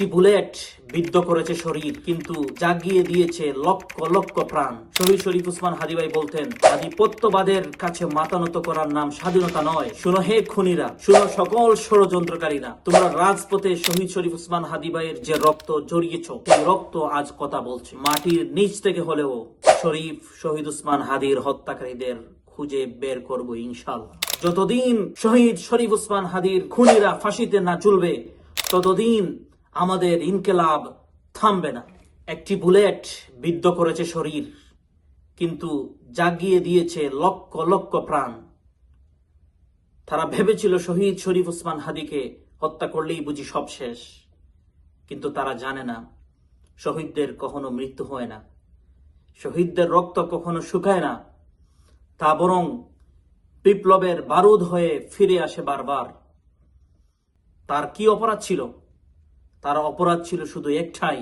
একটি বুলেট বিদ্ধ করেছে শরীর, কিন্তু জাগিয়ে দিয়েছে লক্ষ লক্ষ প্রাণ। শহীদ শরীফ উসমান হাদী ভাই বলতেন, আধিপত্যবাদের কাছে মাথা নত করার নাম স্বাধীনতা নয়। শুনো হে খুনিরা, শুনো সকল ষড়যন্ত্রকারীরা, তোমরা রাজপথে শহীদ শরীফ উসমান হাদী ভাইয়ের যে রক্ত জড়িয়েছ, সেই রক্ত আজ কথা বলছে। মাটির নিচ থেকে হলেও শরীফ শহীদ উসমান হাদীর হত্যাকারীদের খুঁজে বের করব ইনশাআল্লাহ। যতদিন শহীদ শরীফ উসমান হাদীর খুনিরা ফাঁসিতে না ঝুলবে, ততদিন আমাদের ইনকিলাব থামবে না। একটি বুলেট বিদ্ধ করেছে শরীর, কিন্তু জাগিয়ে দিয়েছে লক্ষ লক্ষ প্রাণ। তারা ভেবেছিল শহীদ শরীফ উসমান হাদীকে হত্যা করলেই বুঝি সব শেষ, কিন্তু তারা জানে না শহীদদের কখনো মৃত্যু হয় না, শহীদদের রক্ত কখনো শুকায় না, তা বরং বিপ্লবের বারুদ হয়ে ফিরে আসে বারবার। তার কি অপরাধ ছিল? তার অপরাধ ছিল শুধু একটাই,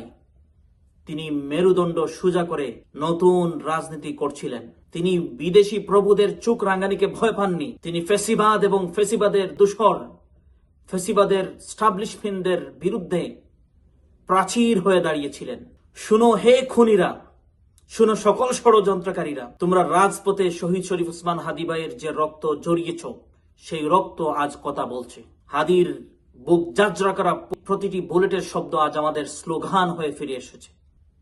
তিনি মেরুদণ্ড সোজা করে নতুন রাজনীতি করছিলেন। তিনি বিদেশি প্রভুদের চোখ রাঙানিকে ভয় পাননি। তিনি ফ্যাসিবাদ এবং ফ্যাসিবাদের দূষর, ফ্যাসিবাদের স্টাবলিশমেন্টদের বিরুদ্ধে প্রাচীর হয়ে দাঁড়িয়েছিলেন। শুনো হে খুনিরা, শুনো সকল ষড়যন্ত্রকারীরা, তোমরা রাজপথে শহীদ শরীফ উসমান হাদী ভাইয়ের যে রক্ত জড়িয়েছ, সেই রক্ত আজ কথা বলছে। হাদীর বুক জাজরা করা প্রতিটি বুলেটের শব্দ আজ আমাদের স্লোগান হয়ে ফিরে এসেছে।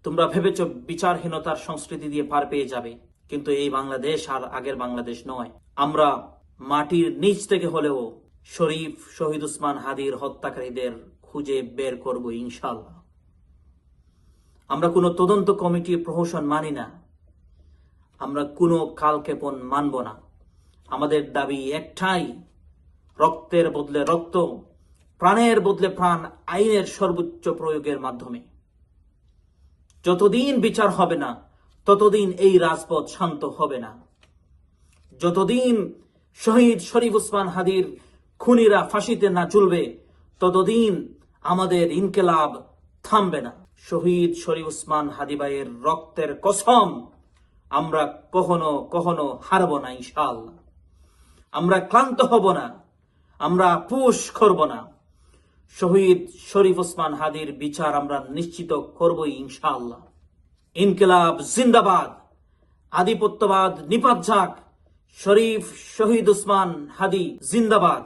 তোমরা ভেবেছ বিচারহীনতার সংস্কৃতি দিয়ে পার পেয়ে যাবে, কিন্তু এই বাংলাদেশ আর আগের বাংলাদেশ নয়। আমরা মাটির নিচ থেকে হলেও শরীফ শহীদ উসমান হাদীর হত্যাকারীদের খুঁজে বের করব ইনশাআল্লাহ। আমরা কোনো তদন্ত কমিটির প্রহসন মানি না, আমরা কোনো কালক্ষেপণ মানব না। আমাদের দাবি একটাই, রক্তের বদলে রক্ত, প্রাণের বদলে প্রাণ, আইনের সর্বোচ্চ প্রয়োগের মাধ্যমে। যতদিন বিচার হবে না, ততদিন এই রাজপথ শান্ত হবে না। যতদিন শহীদ শরীফ উসমান হাদীর খুনিরা ফাঁসিতে না ঝুলবে, ততদিন আমাদের ইনকিলাব থামবে না। শহীদ শরীফ উসমান হাদী ভাইয়ের রক্তের কসম, আমরা কখনো কখনো হারব না ইনশাআল্লাহ। আমরা ক্লান্ত হব না, আমরা পুশ করব না। শহীদ শরীফ উসমান হাদীর বিচার আমরা নিশ্চিত করবই ইনশাআল্লাহ। ইনকিলাব জিন্দাবাদ, আধিপত্যবাদ নিপাত যাক, শরীফ শহীদ উসমান হাদী জিন্দাবাদ।